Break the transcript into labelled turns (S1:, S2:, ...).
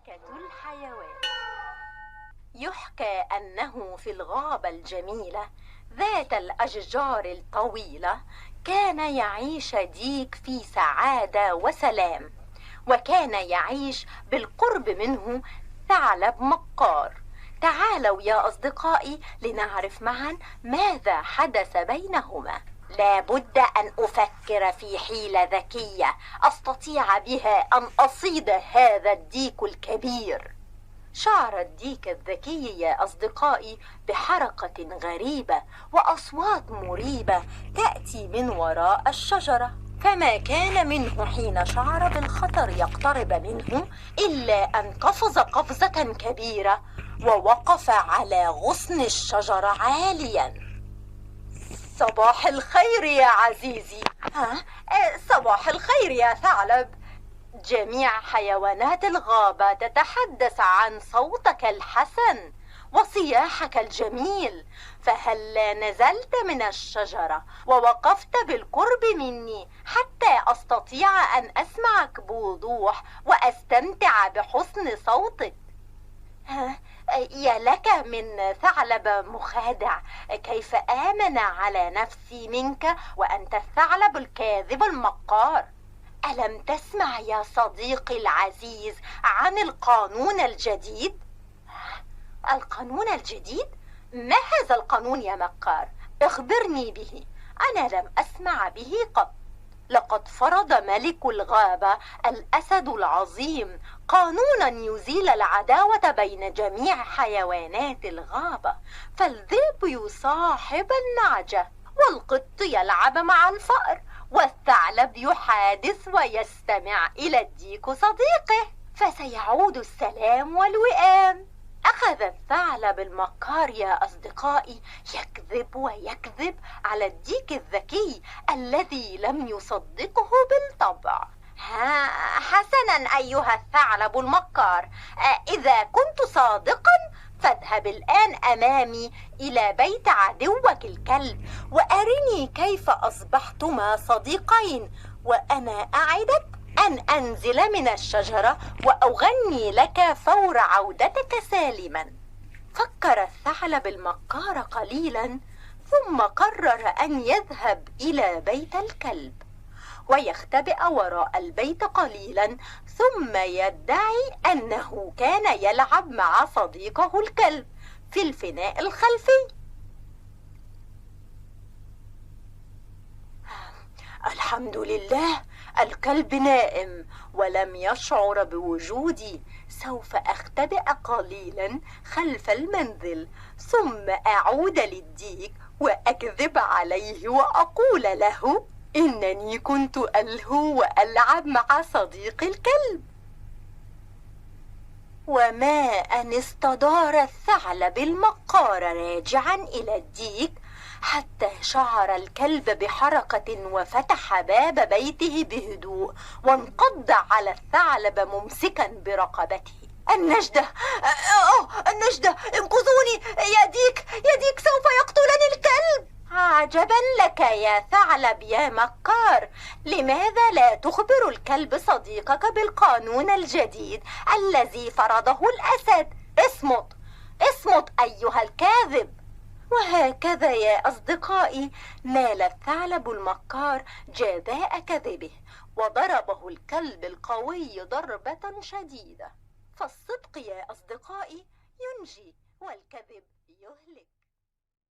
S1: مملكة الحيوان. يحكى أنه في الغابة الجميلة ذات الأشجار الطويلة كان يعيش ديك في سعادة وسلام، وكان يعيش بالقرب منه ثعلب مكار. تعالوا يا أصدقائي لنعرف معا ماذا حدث بينهما. لابد أن أفكر في حيلة ذكية أستطيع بها أن أصيد هذا الديك الكبير. شعر الديك الذكي يا أصدقائي بحركة غريبة وأصوات مريبة تأتي من وراء الشجرة، فما كان منه حين شعر بالخطر يقترب منه إلا أن قفز قفزة كبيرة ووقف على غصن الشجرة عاليا. صباح الخير يا عزيزي. صباح الخير يا ثعلب. جميع حيوانات الغابة تتحدث عن صوتك الحسن وصياحك الجميل، فهلا نزلت من الشجرة ووقفت بالقرب مني حتى أستطيع أن أسمعك بوضوح وأستمتع بحسن صوتك. يا لك من ثعلب مخادع، كيف آمن على نفسي منك وأنت الثعلب الكاذب المكار؟ ألم تسمع يا صديقي العزيز عن القانون الجديد؟ القانون الجديد؟ ما هذا القانون يا مكار؟ اخبرني به، أنا لم أسمع به قط. لقد فرض ملك الغابة الأسد العظيم قانونا يزيل العداوة بين جميع حيوانات الغابة، فالذئب يصاحب النعجة، والقط يلعب مع الفأر، والثعلب يحادث ويستمع إلى الديك صديقه، فسيعود السلام والوئام. أخذ الثعلب المكار يا أصدقائي يكذب ويكذب على الديك الذكي الذي لم يصدقه بالطبع. حسنا أيها الثعلب المكار، إذا كنت صادقا فاذهب الآن أمامي إلى بيت عدوك الكلب وأرني كيف أصبحتما صديقين، وأنا أعدك أن أنزل من الشجرة وأغني لك فور عودتك سالما. فكر الثعلب المكار قليلا ثم قرر أن يذهب إلى بيت الكلب ويختبئ وراء البيت قليلا، ثم يدعي أنه كان يلعب مع صديقه الكلب في الفناء الخلفي. الحمد لله، الكلب نائم ولم يشعر بوجودي. سوف أختبئ قليلا خلف المنزل ثم أعود للديك وأكذب عليه وأقول له إنني كنت ألهو وألعب مع صديقي الكلب. وما أن استدار الثعلب المكار راجعا إلى الديك حتى شعر الكلب بحركة وفتح باب بيته بهدوء وانقض على الثعلب ممسكا برقبته. النجدة، النجدة، انقذوني، يا ديك سوف يقتلني الكلب. عجبا لك يا ثعلب يا مكار، لماذا لا تخبر الكلب صديقك بالقانون الجديد الذي فرضه الأسد؟ اصمت أيها الكاذب. وهكذا يا أصدقائي نال الثعلب المكار جزاء كذبه، وضربه الكلب القوي ضربة شديدة. فالصدق يا أصدقائي ينجي والكذب يهلك.